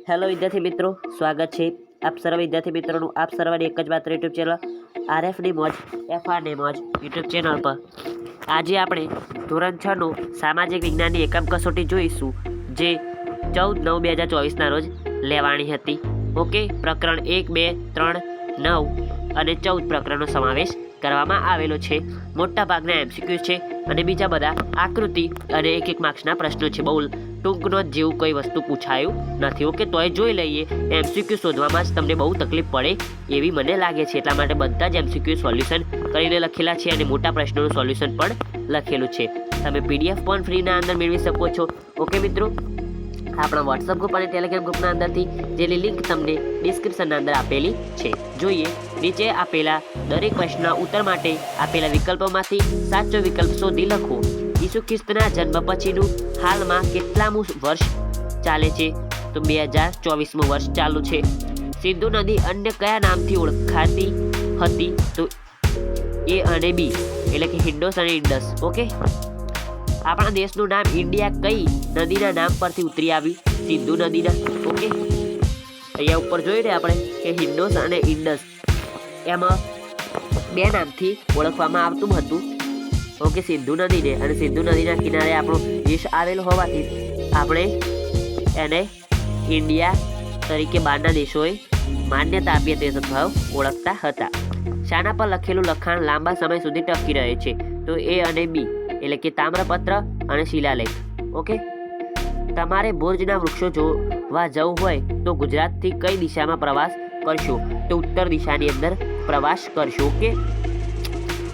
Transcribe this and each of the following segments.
Hello વિદ્યાર્થી મિત્રો, સ્વાગત છે આપ સર્વ વિદ્યાર્થી મિત્રોનું આપ સર્વની એક જ માત્ર યુટ્યુબ ચેનલ આરએફની મોજ એફઆરની મોજ યુટ્યુબ ચેનલ પર આજે આપણે ધોરણ 6નું સામાજિક વિજ્ઞાનની એકમ કસોટી જોઈશું, જે 14/9/2024ના રોજ લેવાની હતી. ઓકે, પ્રકરણ 1, 2, 3, 9 અને 14 પ્રકરણનો સમાવેશ કરવામાં આવેલો છે. મોટાભાગના એમસીક્યુ છે અને બીજા બધા આકૃતિ અને એક માર્ક્સના પ્રશ્નો છે. બહુ ટૂંકનો જેવું કોઈ વસ્તુ પૂછાયું નથી. ઓકે, તોય જોઈ લઈએ. એમસીક્યુ શોધવામાં જ તમને બહુ તકલીફ પડે એવી મને લાગે છે, એટલા માટે બધા જ એમસીક્યુ સોલ્યુશન કરીને લખેલા છે અને મોટા પ્રશ્નોનું સોલ્યુશન પણ લખેલું છે. તમે પીડીએફ પણ ફ્રીના અંદર મેળવી શકો છો. ઓકે મિત્રો, આપણા વોટ્સઅપ ગ્રુપ અને ટેલિગ્રામ ગ્રુપના અંદરથી જેની લિંક તમને ડિસ્ક્રિપ્શનના અંદર આપેલી છે. જોઈએ, નીચે આપેલા દરેક પ્રશ્નના ઉત્તર માટે આપેલા વિકલ્પોમાંથી સાચો વિકલ્પ શોધી લખો. ઈસુ ખ્રિસ્તના જન્મ પછીનું હાલમાં કેટલામું વર્ષ ચાલે છે? તો 2024મું વર્ષ ચાલુ છે. સિંધુ નદી અન્ય કયા નામથી ઓળખાતી હતી? તો એ અને બી, એટલે કે હિન્ડોસ અને ઇન્ડસ. ઓકે, આપણા દેશનું નામ ઇન્ડિયા કઈ નદીના નામ પરથી ઉતરી આવ્યું? સિંધુ નદીના. ઓકે, અહીંયા ઉપર જોઈ રહ્યા આપણે કે હિન્ડોસ અને ઇન્ડસ એમાં બે નામથી ઓળખવામાં આવતું હતું. ઓકે, સિંધુ નદીને, અને સિંધુ નદીના કિનારે આપણો દેશ આવેલો હોવાથી આપણે એને ઇન્ડિયા તરીકે બહારના દેશોએ માન્યતા આપી તે ભાવ ઓળખતા હતા. શાના પર લખેલું લખાણ લાંબા સમય સુધી ટકી રહે છે? તો એ અને બી, એટલે કે તામ્રપત્ર અને શિલાલેખ. ઓકે, તમારે ભુજના વૃક્ષો જોવા જવું હોય તો ગુજરાતથી કઈ દિશામાં પ્રવાસ કરશો? તો ઉત્તર દિશાની અંદર પ્રવાસ કરશો. ઓકે,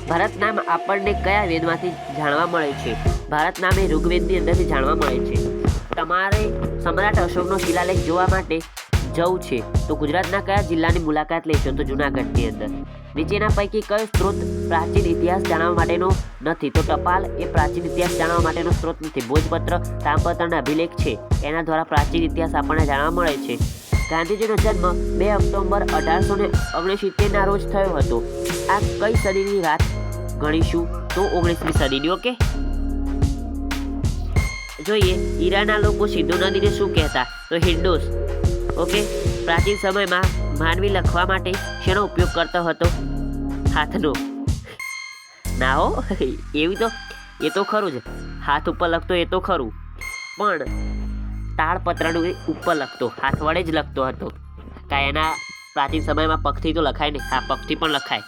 ભારત નામ આપણને કયા વેદમાંથી જાણવા મળે છે? ભારત નામ એ ઋગ્વેદની અંદરથી જાણવા મળે છે. તમારે સમ્રાટ અશોકનો શિલાલેખ જોવા માટે જવું છે તો ગુજરાતના કયા જિલ્લાની મુલાકાત લેશો? તો જૂનાગઢની અંદર. નીચેના પૈકી કયો સ્ત્રોત પ્રાચીન ઇતિહાસ જાણવા માટેનો નથી? તો ટપાલ એ પ્રાચીન ઇતિહાસ જાણવા માટેનો સ્ત્રોત નથી. ભોજપત્ર તામ્રપત્રના અભિલેખ છે, એના દ્વારા પ્રાચીન ઇતિહાસ આપણને જાણવા મળે છે. ગાંધીજીનો જન્મ 2 ઓક્ટોબર 1869ના રોજ થયો હતો. આ કઈ સદીની વાત ગણીશું? તો 19મી સદીની. ઓકે, જોઈએ, ઈરાનના લોકો સિંધુ નદીને શું કહેતા? તો હિન્ડોસ. ઓકે, પ્રાચીન સમયમાં માનવી લખવા માટે શેનો ઉપયોગ કરતો હતો? હાથનો. ના હો, એવી તો એ તો ખરું જ, હાથ ઉપર લખતો એ તો ખરું, પણ તાળપત્રનું ઉપર લખતો, હાથ વડે જ લખતો હતો. કાંઈ એના પ્રાચીન સમયમાં પગથી તો લખાય નહીં. હા, પગથી પણ લખાય.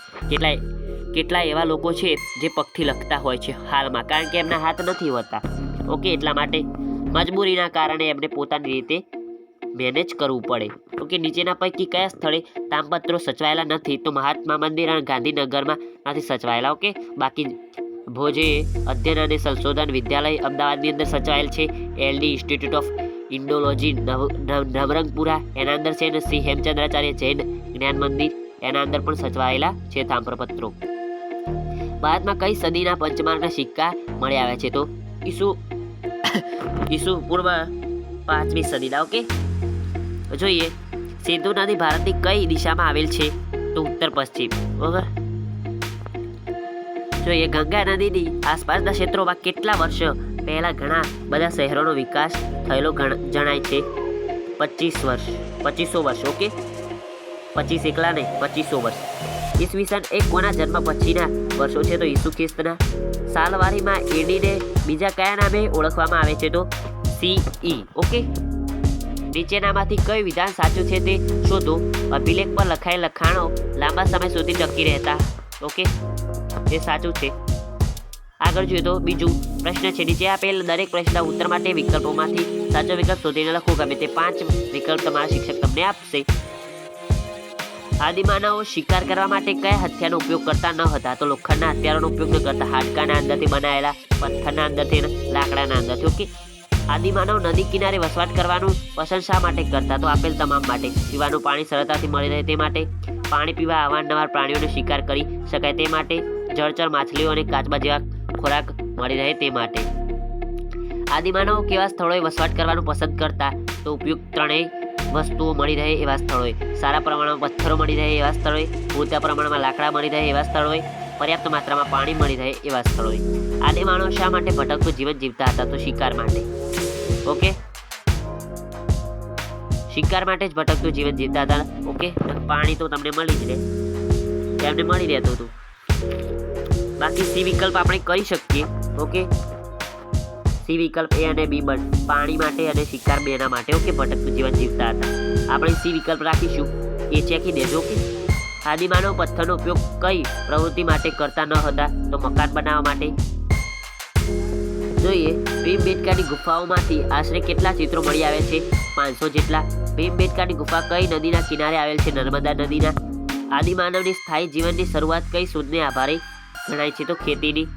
કેટલાય એવા લોકો છે જે પગથી લખતા હોય છે હાલમાં, કારણ કે એમના હાથ નથી હોતા. ઓકે, એટલા માટે મજબૂરીના કારણે એમને પોતાની રીતે મેનેજ કરવું પડે. ઓકે, નીચેના પૈકી કયા સ્થળે તામપત્રો સચવાયેલા નથી? તો મહાત્મા મંદિર અને ગાંધીનગરમાં નથી સચવાયેલા. ઓકે, બાકી ભોજે અધ્યયન અને સંશોધન વિદ્યાલય અમદાવાદની અંદર સચવાયેલ છે. LD institute of Indology Navrangpura એના અંદર છે, અને શ્રી હેમચંદ્રાચાર્ય જૈન જ્ઞાન મંદિર એના અંદર પણ સચવાયેલા છે તામ્રપત્રો. ભારતમાં કઈ સદીના પંચમાર્કના સિક્કા મળી આવ્યા છે? તો ઈસુ પૂર્વ 5મી સદીના. ઓકે, જોઈએ, સિંધુ નદી ભારતની કઈ દિશામાં આવેલ છે? તો ઉત્તર પશ્ચિમ. બરાબર. જોઈએ, ગંગા નદીની આસપાસના ક્ષેત્રોમાં કેટલા વર્ષ પહેલા ઘણા બધા શહેરોનો વિકાસ થયેલો જણાય છે? 2500 વર્ષ. ઓકે, 25 એકલા નહીં, 2500 વર્ષ. ઈસવીસન એક કોના જન્મ પછીના વર્ષો છે? તો ઈસુ ખ્રિસ્તના. સાલવારીમાં એડીને બીજા કયા નામે ઓળખવામાં આવે છે? તો CE. ઓકે, નીચેનામાંથી કયું વિધાન સાચું છે તે શોધો. અભિલેખ પર લખાયેલ લખાણો લાંબા સમય સુધી ટકી રહેતા. ઓકે, તે સાચું છે. આગળ જોઈએ તો બીજું પ્રશ્ન છે, નીચે આપેલ દરેક પ્રશ્નના ઉત્તર માટે વિકલ્પોમાંથી સાચો વિકલ્પ શોધીને લખો. ગમે તે 5 વિકલ્પ તમારા શિક્ષક તમને આપશે. આદિમાનવો શિકાર કરવા માટે કયા હથિયારનો ઉપયોગ કરતા ન હતા? તો લોખંડના હથિયારોનો ઉપયોગ ન કરતા. હાડકાના અંદરથી બનાવેલા, પથ્થરના અંદરથી, લાકડાના અંદરથી. ઓકે, આદિમાનવ નદી કિનારે વસવાટ કરવાનું પસંદ શા માટે કરતા? તો આપેલ તમામ માટે. પીવાનું પાણી સરળતાથી મળી રહે તે માટે. પાણી પીવા અવારનવાર પ્રાણીઓનો શિકાર કરી શકાય તે માટે. જળચર માછલીઓ અને કાચબા જેવા ખોરાક મળી રહે તે માટે. આદિમાનવો કેવા સ્થળોએ વસવાટ કરવાનું પસંદ કરતા? તો ઉપયુક્ત ત્રણેય વસ્તુઓ મળી રહે એવા સ્થળોએ. સારા પ્રમાણમાં પથ્થરો મળી રહે એવા સ્થળોએ. પૂરતા પ્રમાણમાં લાકડા મળી રહે એવા સ્થળોએ. પર્યાપ્ત માત્રામાં પાણી મળી રહે એવા સ્થળોએ. આદિમાનવો શા માટે ભટકતું જીવન જીવતા હતા? તો શિકાર માટે. ઓકે, શિકાર માટે જ ભટકતું જીવન જીવતા હતા. ઓકે, પાણી તો તમને મળી જ રહે, એમને મળી રહેતું હતું. બાકી સી વિકલ્પ આપણે કરી શકીએ. ઓકે, સી વિકલ્પ A અને B પાણી માટે અને શિકાર બેના માટે. ઓકે, ભટકતું જીવન જીવતા હતા. આપણે સી વિકલ્પ રાખીશું, એ ચેકી દેજો. ઓકે, આદિમાનવ પથ્થરનો ઉપયોગ કઈ પ્રવૃત્તિ માટે કરતા ન હતા? તો મકાન બનાવવા માટે. જોઈએ, ભીમબેટકાની ગુફાઓમાંથી આશરે કેટલા ચિત્રો મળી આવે છે? 500 જેટલા. ભીમબેટકાની ગુફા કઈ નદીના કિનારે આવેલ છે? નર્મદા નદીના. આદિમાનવની સ્થાયી જીવનની શરૂઆત કઈ શોધને આભારી ગણાય છે? તો ખેતીની.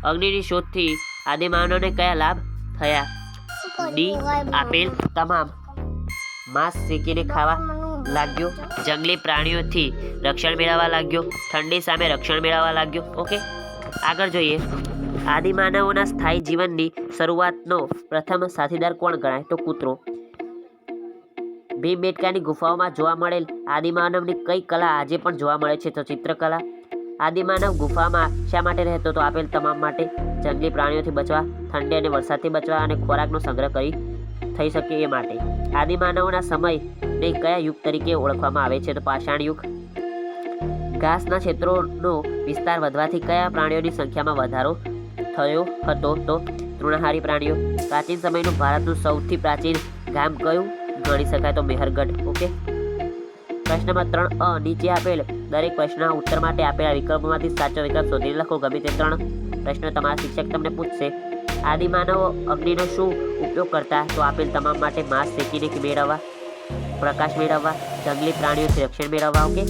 અગ્નિની શોધથી આદિમાનવને કયા લાભ થયા? ડી, આપેલ તમામ. માંસ શેકીને ખાવા લાગ્યો. જંગલી પ્રાણીઓથી રક્ષણ મેળવવા લાગ્યો. ઠંડી સામે રક્ષણ મેળવવા લાગ્યો. ઓકે, આગળ જોઈએ. આદિમાનવોના સ્થાયી જીવનની શરૂઆતનો પ્રથમ સાથીદાર કોણ ગણાય? તો કૂતરો. ભીમબેટકાની ગુફાઓમાં જોવા મળેલ આદિમાનવની કઈ કલા આજે પણ જોવા મળે છે? તો ચિત્રકલા. આદિમાનવ ગુફામાં શા માટે રહેતો? તો આપેલ તમામ માટે. જંગલી પ્રાણીઓથી બચવા, ઠંડી અને વરસાદથી બચવા અને ખોરાકનો સંગ્રહ થઈ શકે એ માટે. આદિમાનવોના સમયને કયા યુગ તરીકે ઓળખવામાં આવે છે? તો પાષાણ યુગ. ઘાસના ક્ષેત્રોનો વિસ્તાર વધવાથી કયા પ્રાણીઓની સંખ્યામાં વધારો થયો હતો? તો તૃણાહારી પ્રાણીઓ. પ્રાચીન સમયનું ભારતનું સૌથી પ્રાચીન ગામ કયું ગણી શકાય? તો મેહરગઢ. ઓકે, પ્રશ્ન નંબર 3 નીચે આપેલ દરેક પ્રશ્નના ઉત્તર માટે આપેલા વિકલ્પોમાંથી સાચો વિકલ્પ શોધીને લખો. ગમે તે 3 પ્રશ્નો તમારા શિક્ષક તમને પૂછશે. આદિમાનવો અગ્નિનો શું ઉપયોગ કરતા? તો આપેલ તમામ માટે. માંસ શેકીને મેળવવા, પ્રકાશ મેળવવા, જંગલી પ્રાણીઓથી રક્ષણ મેળવવા. ઓકે,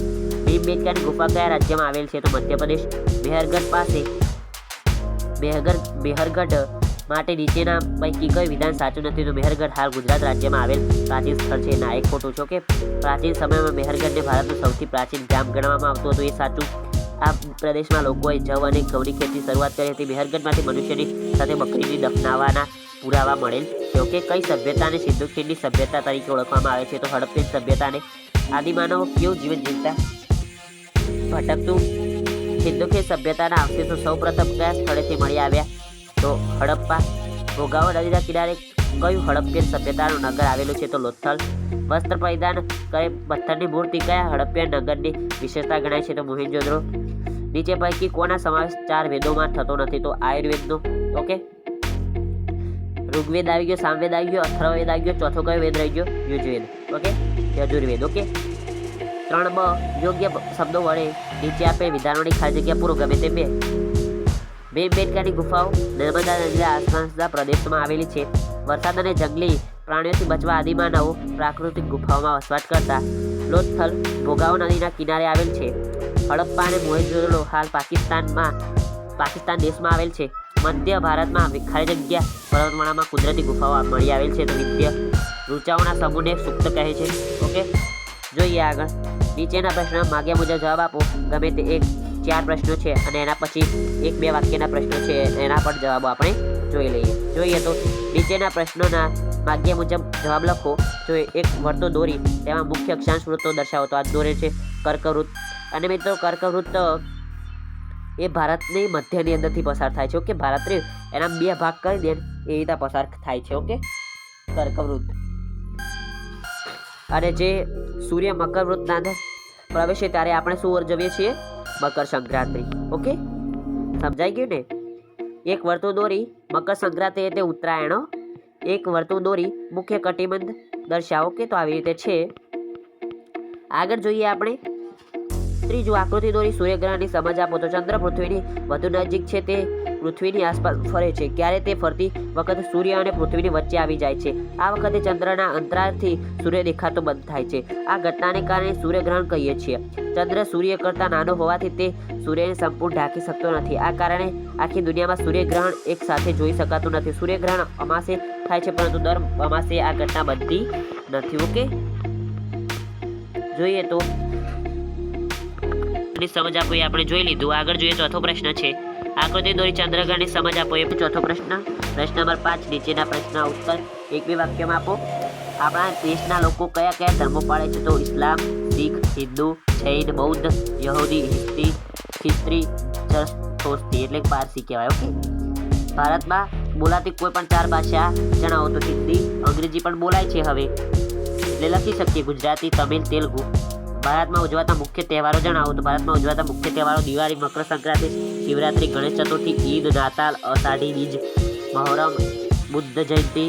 ભીમબેટકાની ગુફા કયા રાજ્યમાં આવેલ છે? તો મધ્યપ્રદેશ. મેહરગઢ પાસે મેહરગઢ માટે નીચેના પૈકી કઈ વિધાન સાચું નથી? તો મેહરગઢ હાલ ગુજરાત રાજ્યમાં આવેલ પ્રાચીન સ્થળ છે. ના, એક ખોટું છે. ઓકે, પ્રાચીન સમયમાં મેહરગઢને ભારતનું સૌથી પ્રાચીન ગામ ગણવામાં આવતું હતું. એ સાચું. આ પ્રદેશમાં લોકોએ જવ અને ઘઉંની ખેતી શરૂઆત કરી હતી. મેહરગઢમાંથી મનુષ્યની સાથે બકરીની દફનાવાના પુરાવા મળેલ છે. ઓકે, કઈ સભ્યતાને સિંધુ ખીણની સભ્યતા તરીકે ઓળખવામાં આવે છે? તો હડપ્પન સભ્યતાને. આદિમાનવો કેવું જીવન જીવતા? ભટકતું. સિંધુ ખીણ સભ્યતાના અવશેષો સૌ પ્રથમ કયા સ્થળેથી મળી આવ્યા? તો હડપ્પા. ભોગાવો નદીના કિનારે કયું હડપ્પન સભ્યતાનું નગર આવેલું છે? તો લોથલ. વસ્ત્ર પરિધાન કરે પથ્થરની મૂર્તિ કયા હડપ્પન નગરની વિશેષતા ગણાય છે? તો મોહેંજો-દડો. નીચે પૈકી કોના સમાવેશ 4 વેદોમાં થતો નથી? તો આયુર્વેદનો. ઓકે, ઋગ્વેદ આવી ગયો, સામવેદ આવી ગયો, અથર્વવેદ આવી ગયો. ચોથો કયો વેદ રહી ગયો? યજુર્વેદ. ઓકે, યજુર્વેદ. ઓકે, 3 યોગ્ય શબ્દો વડે નીચે આપેલ વિધાનોની ખાલી જગ્યા પૂરો. ગમે તે 2. ભીમબેટકાની ગુફાઓ નર્મદા નદીના આસપાસના પ્રદેશોમાં આવેલી છે. વરસાદ અને જંગલી પ્રાણીઓથી બચવા આદિમાનવો પ્રાકૃતિક ગુફાઓમાં વસવાટ કરતા. લોથલ ભોગાવો નદીના કિનારે આવેલ છે. હડપ્પા અને મોહેંજો-દડો હાલ પાકિસ્તાન દેશમાં આવેલ છે. મધ્ય ભારતમાં ખાલી જગ્યા પર્વતમાળામાં કુદરતી ગુફાઓ મળી આવેલ છે. તો વિદ્ય ઋચાઓના સમૂહને સુક્ત કહે છે. ઓકે, જોઈએ આગળ. નીચેના પ્રશ્ન માગ્યા મુજબ જવાબ આપો. ગમે તે 4 પ્રશ્નો છે અને એના પછી 1-2 વાક્યના પ્રશ્નો છે, એના પર જવાબો આપણે જોઈ લઈએ. જોઈએ તો નીચેના પ્રશ્નોના માગ્યા મુજબ જવાબ લખો. જો એક વર્તુળ દોરી તેમાં મુખ્ય અક્ષાંશ વૃત્તો દર્શાવો. તો આ દોરે છે કર્કવૃત્ત. અને મિત્રો, કર્કવૃત્ત એ ભારતની મધ્યની અંદરથી પસાર થાય છે. ઓકે, ભારત એના 2 ભાગ કરી દે એ રીતે પસાર થાય છે. ઓકે, કર્કવૃત્ત. અને જે સૂર્ય મકરવૃત્તના અંદર પ્રવેશે ત્યારે આપણે શું ઉજવીએ છીએ? મકર સંક્રાંતિ. ઓકે, સમજાઈ ગયું ને? એક વર્તુળ દોરી મકર સંક્રાંતિ એટલે ઉત્તરાયણ. એક વર્તુળ દોરી મુખ્ય કટિબંધ દર્શાવો. કે તો આવી રીતે છે. આગળ જોઈએ આપણે. ત્રીજું, આકૃતિ દોરી સૂર્યગ્રહણની સમજ આપો. તો ચંદ્ર પૃથ્વીની વધુ નજીક છે. તે પૃથ્વીની આસપાસ ફરે છે. ક્યારે તે ફરતી વખતે સૂર્ય અને પૃથ્વીની વચ્ચે આવી જાય છે. આ વખતે ચંદ્રના અંતરાલથી સૂર્ય દેખાતો બંધ થાય છે. આ ઘટનાને કારણે સૂર્યગ્રહણ કહીએ છીએ. ચંદ્ર સૂર્ય કરતાં નાનો હોવાથી તે સૂર્યને સંપૂર્ણ ઢાંકી શકતો નથી. આ કારણે આખી દુનિયામાં સૂર્યગ્રહણ એક સાથે જોઈ શકાતું નથી. સૂર્યગ્રહણ અમાસે થાય છે, પરંતુ દર અમાસે આ ઘટના બનતી નથી. ઓકે, જોઈએ તો સમજ આપો એ આપણે જોઈ લીધું. આગળ જોઈએ ચોથો પ્રશ્ન છે. આકૃતિ દોરી ચંદ્રગ્રહણની સમજ આપો. એ ચોથો પ્રશ્ન. પ્રશ્ન નંબર 5 નીચેના પ્રશ્નના ઉત્તર 1-2 વાક્યમાં આપો. આપણા દેશના લોકો કયા કયા ધર્મો પાળે છે? તો ઇસ્લામ, શીખ, હિન્દુ, જૈન, બૌદ્ધ, યહૂદી, ખ્રિસ્તી, જરથોસ્ત્રી એટલે પારસી કહેવાય. ઓકે, ભારતમાં બોલાતી કોઈ પણ 4 ભાષા જણાવો. તો હિન્દી, અંગ્રેજી પણ બોલાય છે હવે, એટલે લખી શકીએ ગુજરાતી, તમિલ, તેલુગુ. ભારતમાં ઉજવાતા મુખ્ય તહેવારો જણાવો તો ભારતમાં ઉજવાતા મુખ્ય તહેવારો દિવાળી, મકર સંક્રાંતિ, શિવરાત્રી, ગણેશ ચતુર્થી, ઈદ, નાતાલ, અષાઢી બીજ, મહોરમ, બુદ્ધ જયંતિ,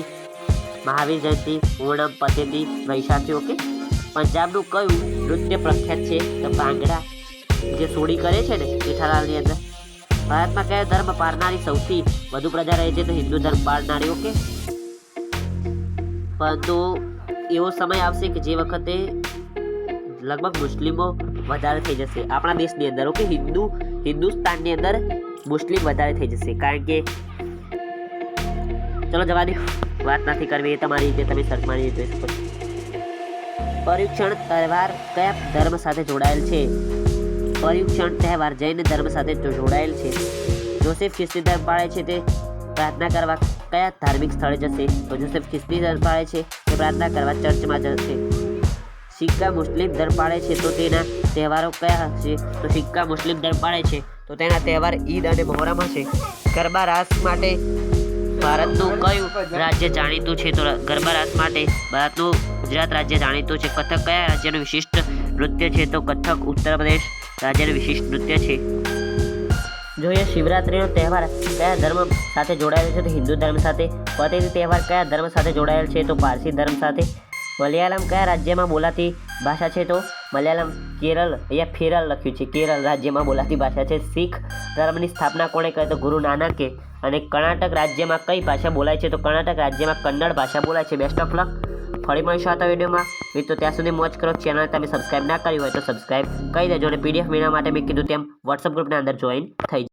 મહાવીર જયંતિ, ઓણમ, પતેતી, વૈશાખી. ઓકે. પંજાબનું કયું નૃત્ય પ્રખ્યાત છે તો ભાંગડા, જે સોડી કરે છે ને જેઠાલાલની અંદર. ભારતમાં કયા ધર્મ પાળનારી સૌથી વધુ પ્રજા રહે છે તો હિન્દુ ધર્મ પાળનારી. ઓકે. પરંતુ એવો સમય આવશે કે જે વખતે લગભગ મુસ્લિમો વધારે થઈ જશે આપણા દેશની અંદર. ઓકે. હિન્દુસ્તાનની અંદર મુસ્લિમ વધારે થઈ જશે, કારણ કે ચલો જવા દો, વાત નથી કરવી, એ તમારી રીતે તમે સર્ચ મારી જોઈ શકો છો. પર્યુષણ તહેવાર કયા ધર્મ સાથે જોડાયેલ છે? પર્યુષણ તહેવાર જૈન ધર્મ સાથે જોડાયેલ છે. જોસેફ ખ્રિસ્તી ધર્મ પાળે છે તે પ્રાર્થના કરવા કયા ધાર્મિક સ્થળે જશે તો જોસેફ ખ્રિસ્તી ધર્મ પાળે છે તે પ્રાર્થના કરવા ચર્ચમાં જશે. સિક્કા મુસ્લિમ ધર્મ પાળે છે તો તેના તહેવારો કયા હશે તો સિક્કા મુસ્લિમ ધર્મ પાળે છે તો તેના તહેવાર ઈદ અને મહોરમ હશે. ગરબા રાસ માટે ભારતનું કયું રાજ્ય જાણીતું છે તો ગરબા રાસ માટે ભારતનું ગુજરાત રાજ્ય જાણીતું છે. કથક કયા રાજ્યનું વિશિષ્ટ નૃત્ય છે તો કથક ઉત્તર પ્રદેશ રાજ્યનું વિશિષ્ટ નૃત્ય છે. જોઈએ શિવરાત્રીનો તહેવાર કયા ધર્મ સાથે જોડાયેલ છે તો હિન્દુ ધર્મ સાથે. પતેતી તહેવાર કયા ધર્મ સાથે જોડાયેલ છે તો પારસી ધર્મ સાથે. મલયાલમ કયા રાજ્યમાં બોલાતી ભાષા છે તો મલયાલમ કેરળ, અહીંયા ફેરલ લખ્યું છે, કેરળ રાજ્યમાં બોલાતી ભાષા છે. શીખ ધર્મની સ્થાપના કોણે કરી તો ગુરુ નાનકે. અને કર્ણાટક રાજ્યમાં કઈ ભાષા બોલાય છે તો કર્ણાટક રાજ્યમાં કન્નડ ભાષા બોલાય છે. Best of luck. ફરી મળીશું આ વિડીયોમાં. મિત્રો ત્યાં સુધી મોજ કરો. ચેનલ તમે સબસ્ક્રાઈબ ના કરી હોય તો સબસ્ક્રાઈબ કરી દેજો અને PDF મેળવવા માટે મેં કીધું તેમ વોટ્સઅપ ગ્રુપના અંદર જોઈન થઈ